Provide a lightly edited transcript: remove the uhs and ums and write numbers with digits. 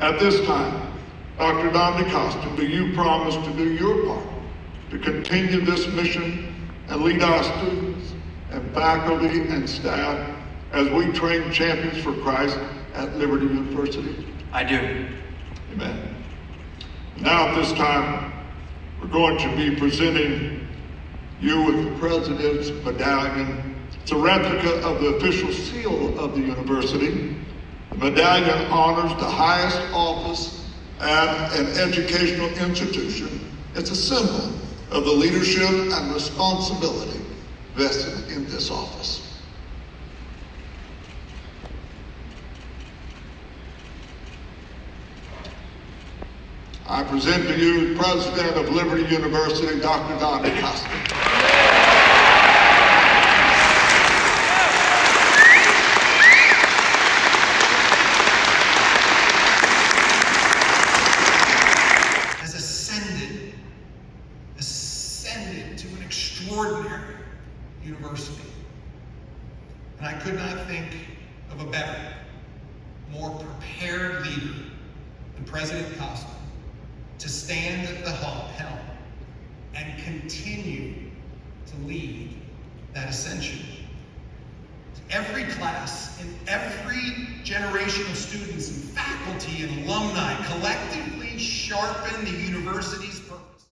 At this time, Dr. Dondi Costin, do you promise to do your part to continue this mission and lead our students and faculty and staff as we train champions for Christ at Liberty University? I do. Amen. Now at this time, we're going to be presenting you with the President's Medallion. It's a replica of the official seal of the university. The medallion honors the highest office at an educational institution. It's a symbol of the leadership and responsibility vested in this office. I present to you the President of Liberty University, Dr. Dondi Costin. Has ascended to an extraordinary university. And I could not think of a better, more prepared leader than President Costin to stand at the helm and continue to lead that ascension. Every class and every generation of students and faculty and alumni collectively sharpen the university's